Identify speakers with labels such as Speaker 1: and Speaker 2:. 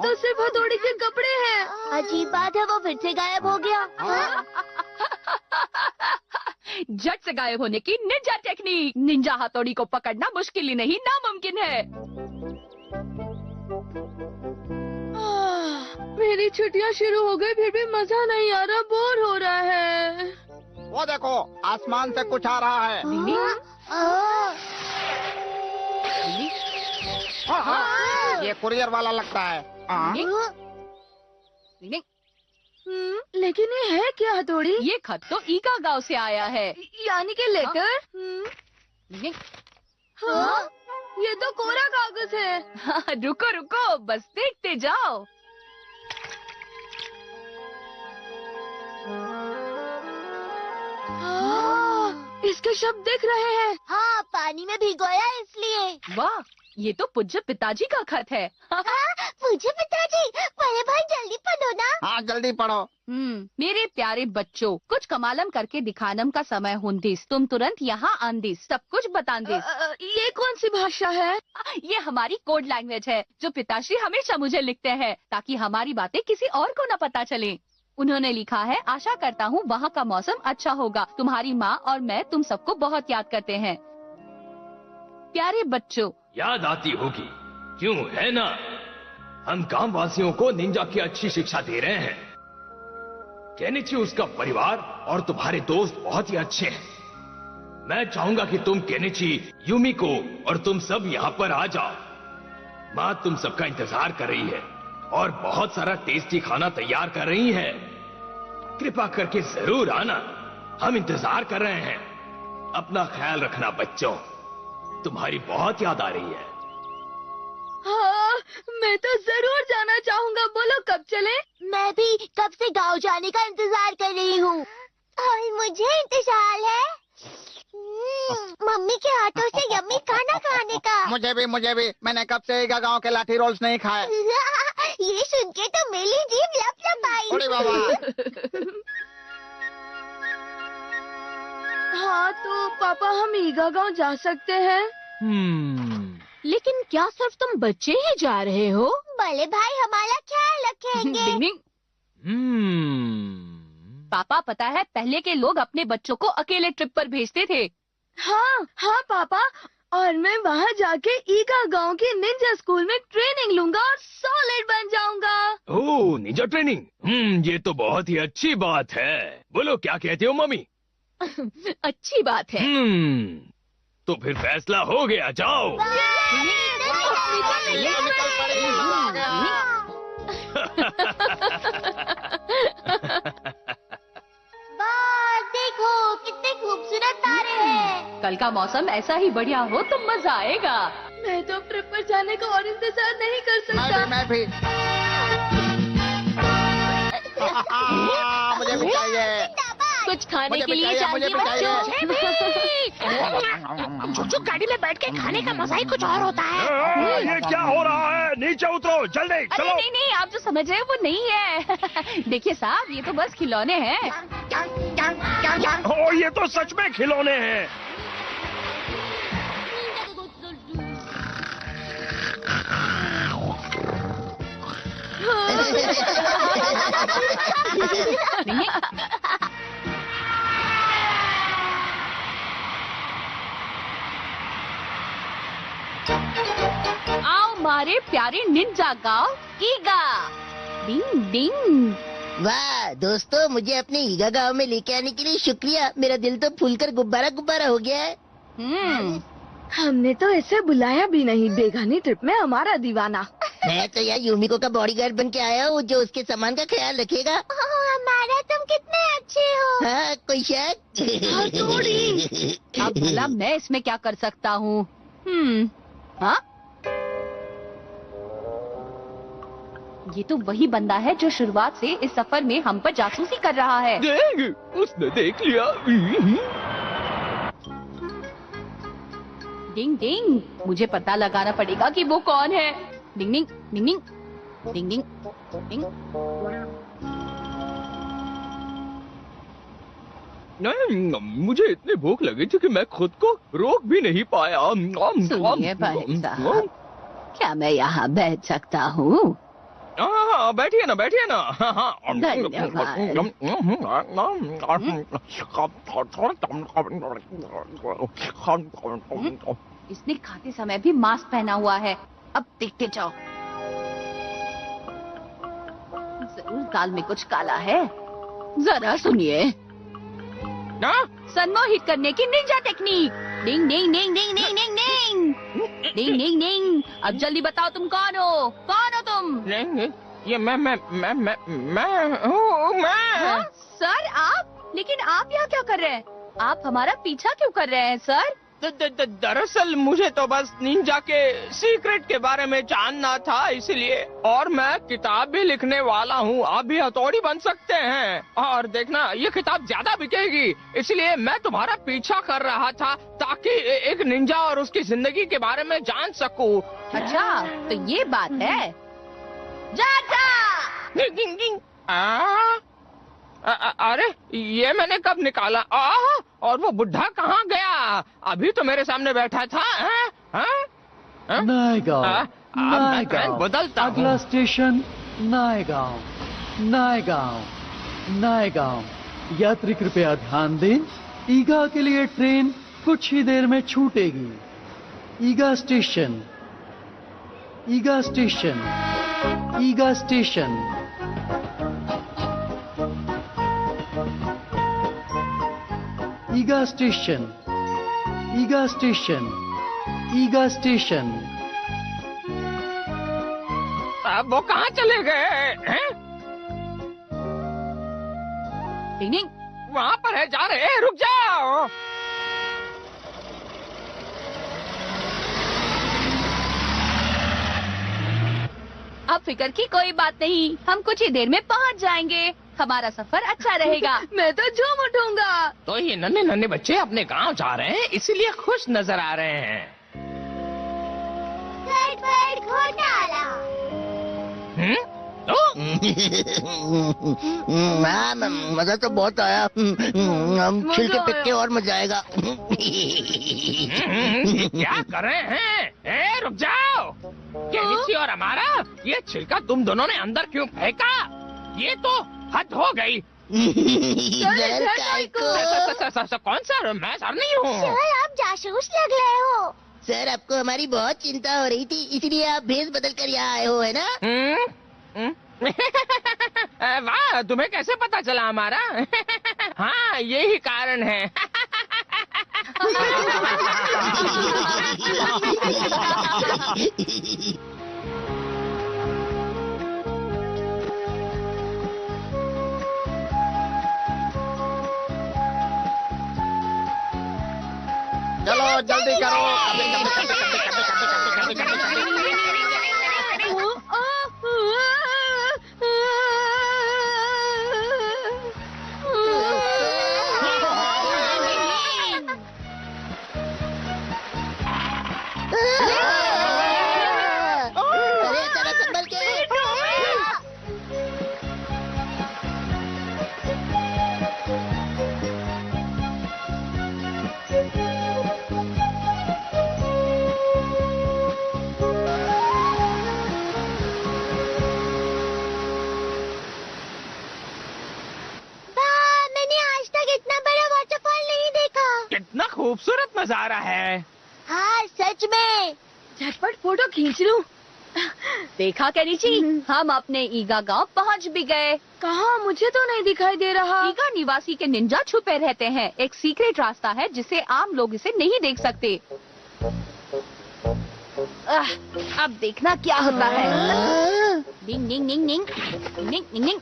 Speaker 1: तो सिर्फ हथौड़ी के कपड़े हैं।
Speaker 2: अजीब बात है, वो फिर से गायब हो गया।
Speaker 3: झट से गायब होने की निंजा टेक्निक। निंजा हथौड़ी को पकड़ना मुश्किल ही नहीं नामुमकिन है।
Speaker 1: मेरी छुट्टियां शुरू हो गई, फिर भी मजा नहीं आ रहा, बोर हो रहा है।
Speaker 4: वो देखो, आसमान से कुछ आ रहा है। ये कुरियर वाला लगता है।
Speaker 1: लेकिन ये है क्या हथौड़ी?
Speaker 3: ये खत तो ईका गांव से आया है।
Speaker 1: यानी कि लेटर? हाँ, ये तो कोरा कागज है।
Speaker 3: रुको रुको, बस देखते जाओ।
Speaker 1: इसके शब्द दिख रहे हैं।
Speaker 2: हाँ, पानी में भिगोया इसलिए।
Speaker 3: वाह, ये तो पूज्य पिताजी का खत है।
Speaker 2: पूज्य पिताजी, बड़े भाई जल्दी पढ़ो ना।
Speaker 4: हाँ, जल्दी पढ़ो।
Speaker 3: मेरे प्यारे बच्चों, कुछ कमालम करके दिखानम का समय हुंदिस। तुम तुरंत यहाँ आंदिस, सब कुछ बतांदिस।
Speaker 1: ये कौन सी भाषा है?
Speaker 3: ये हमारी कोड लैंग्वेज है, जो पिताश्री हमेशा मुझे लिखते हैं, ताकि हमारी बातें किसी और को न पता चले। उन्होंने लिखा है, आशा करता हूँ वहाँ का मौसम अच्छा होगा। तुम्हारी माँ और मैं तुम सबको बहुत याद करते हैं। प्यारे बच्चों,
Speaker 5: याद आती होगी, क्यों है ना? हम गांव वासियों को निंजा की अच्छी शिक्षा दे रहे हैं। केनिची, उसका परिवार और तुम्हारे दोस्त बहुत ही अच्छे हैं। मैं चाहूंगा कि तुम केनिची, यूमिको और तुम सब यहाँ पर आ जाओ। माँ तुम सबका इंतजार कर रही है और बहुत सारा टेस्टी खाना तैयार कर रही है। कृपा करके जरूर आना, हम इंतजार कर रहे हैं। अपना ख्याल रखना बच्चों, तुम्हारी बहुत याद आ रही है।
Speaker 1: हाँ, मैं तो जरूर जाना चाहूँगा। बोलो कब चले?
Speaker 2: मैं भी कब से गांव जाने का इंतजार कर रही हूँ। और मुझे इंतजार है मम्मी के हाथों से यम्मी खाना खाने का।
Speaker 4: मुझे भी। मैंने कब से ईगा गांव के लाठी रोल्स नहीं खाए।
Speaker 2: ये सुन के तो मेरी जीभ लप आई।
Speaker 4: अरे बाबा।
Speaker 1: हाँ, तो पापा हम ईगा गांव जा सकते हैं।
Speaker 3: लेकिन क्या सिर्फ तुम बच्चे ही जा रहे हो?
Speaker 2: बड़े भाई हमारा ख्याल रखेंगे।
Speaker 3: पापा, पता है पहले के लोग अपने बच्चों को अकेले ट्रिप पर भेजते थे।
Speaker 1: हाँ पापा, और मैं वहाँ जाके ईगा गांव के निंजा स्कूल में ट्रेनिंग लूंगा और सॉलिड बन जाऊंगा।
Speaker 5: ओह, निंजा ट्रेनिंग। ये तो बहुत ही अच्छी बात है। बोलो क्या कहते हो मम्मी?
Speaker 3: अच्छी बात है।
Speaker 5: तो फिर फैसला हो गया, जाओ।
Speaker 2: देखो कितने खूबसूरत तारे हैं।
Speaker 3: कल का मौसम ऐसा ही बढ़िया हो तो मजा आएगा।
Speaker 1: मैं तो ट्रिप पर जाने का और इंतजार नहीं कर सकता।
Speaker 4: मैं भी। मुझे भी चाहिए।
Speaker 3: कुछ खाने के लिए चाहिए बच्चों।
Speaker 2: चुचू गाड़ी में बैठ के खाने का मजा ही कुछ और होता है।
Speaker 5: ये क्या हो रहा है? नीचे उतरो जल्दी, चलो।
Speaker 3: नहीं, आप जो समझ रहे हैं वो नहीं है। देखिए साहब, ये तो बस खिलौने हैं।
Speaker 5: ये तो सच में खिलौने हैं।
Speaker 3: नहीं, आओ मारे प्यारे निंजा गांव ईगा। डिंग डिंग।
Speaker 6: वाह दोस्तों, मुझे अपने ईगा गांव में लेके आने के लिए शुक्रिया। मेरा दिल तो फूलकर गुब्बारा गुब्बारा हो गया है।
Speaker 1: हमने तो इसे बुलाया भी नहीं, बेगानी ट्रिप में हमारा दीवाना।
Speaker 6: मैं तो यार यूमिको का बॉडीगार्ड बन के आया हूँ, जो उसके सामान का ख्याल रखेगा।
Speaker 2: हमारा तुम कितने अच्छे हो।
Speaker 6: हाँ, कोई शक?
Speaker 3: अब भला मैं इसमें क्या कर सकता हूँ? हाँ, ये तो वही बंदा है जो शुरुआत से इस सफर में हम पर जासूसी कर रहा है।
Speaker 5: उसने देख लिया।
Speaker 3: डिंग डिंग, मुझे पता लगाना पड़ेगा कि वो कौन है। डिंग डिंग डिंग डिंग डिंग डिंग डिंग।
Speaker 5: नहीं, मुझे इतनी भूख लगी थी कि मैं खुद को रोक भी नहीं पाया।
Speaker 3: सुनिए भाई साहब, क्या मैं यहाँ बैठ सकता हूँ?
Speaker 5: हाँ, बैठिए ना, बैठिए ना। हाँ,
Speaker 3: इसने खाते समय भी मास्क पहना हुआ है। अब देखते जाओ, जरूर दाल में कुछ काला है। जरा सुनिए, सम्मोहित करने की निंजा टेक्निक। डिंग डिंग डिंग डिंग डिंग डिंग डिंग डिंग डिंग डिंग। अब जल्दी बताओ तुम कौन हो? कौन हो तुम?
Speaker 5: ये मैं
Speaker 3: हाँ, सर आप? लेकिन आप यहाँ क्या कर रहे हैं? आप हमारा पीछा क्यों कर रहे हैं सर?
Speaker 5: दरअसल मुझे तो बस निंजा के सीक्रेट के बारे में जानना था, इसलिए। और मैं किताब भी लिखने वाला हूँ, आप भी हथौड़ी बन सकते हैं। और देखना, ये किताब ज्यादा बिकेगी, इसलिए मैं तुम्हारा पीछा कर रहा था ताकि एक निंजा और उसकी जिंदगी के बारे में जान सकूं।
Speaker 3: अच्छा, तो ये बात है।
Speaker 5: अरे ये मैंने कब निकाला? और वो बुढ़ा कहाँ गया? अभी तो मेरे सामने बैठा था।
Speaker 7: नायगांव,
Speaker 5: मैं ट्रेन बदलता हूँ।
Speaker 7: अगला स्टेशन नायगांव। नायगांव, नायगांव। यात्री कृपया ध्यान दें, ईगा के लिए ट्रेन कुछ ही देर में छूटेगी। ईगा स्टेशन, ईगा स्टेशन, ईगा स्टेशन। ईगा स्टेशन, ईगा स्टेशन, ईगा स्टेशन।
Speaker 5: अब वो कहाँ चले गए हैं?
Speaker 3: डिंग
Speaker 5: वहाँ पर है, जा रहे हैं, रुक जाओ।
Speaker 3: अब फिक्र की कोई बात नहीं, हम कुछ ही देर में पहुंच जाएंगे। हमारा सफर अच्छा रहेगा।
Speaker 1: मैं तो झूम उठूंगा।
Speaker 5: तो ये नन्हे नन्हे बच्चे अपने गांव जा रहे हैं, इसीलिए खुश नजर आ रहे हैं।
Speaker 2: गड़बड़ घोटाला।
Speaker 6: हाँ, मजा तो बहुत आया। हम छिलके पिट के और मजा आएगा।
Speaker 5: क्या कर रहे हैं? रुक जाओ। केनिची और हमारा ये छिलका तुम दोनों ने अंदर क्यों फेंका? ये तो हद हो गई।
Speaker 6: जहर काय को?
Speaker 5: कौन सर? मैं सर नहीं हूँ।
Speaker 2: सर, आप जासूस लग रहे हो।
Speaker 6: सर, आपको हमारी बहुत चिंता हो रही थी, इसलिए आप भेष बदल कर यहाँ आए हो, है ना?
Speaker 5: वाह, तुम्हें कैसे पता चला हमारा? हाँ, यही कारण है।
Speaker 4: चलो जल्दी करो।
Speaker 6: अरे जरा संभल के।
Speaker 2: वाह, मैंने आज तक इतना बड़ा वाटरफॉल नहीं देखा।
Speaker 5: कितना खूबसूरत नजारा है।
Speaker 2: हाँ, सच में।
Speaker 1: झटपट फोटो खींच लूं।
Speaker 3: देखा केनिची, हम अपने ईगा गांव पहुंच भी गए।
Speaker 1: कहाँ? मुझे तो नहीं दिखाई दे रहा।
Speaker 3: ईगा निवासी के निंजा छुपे रहते हैं। एक सीक्रेट रास्ता है जिसे आम लोग इसे नहीं देख सकते। अब देखना क्या होता है। डिंग डिंग डिंग डिंग डिंग डिंग डिंग।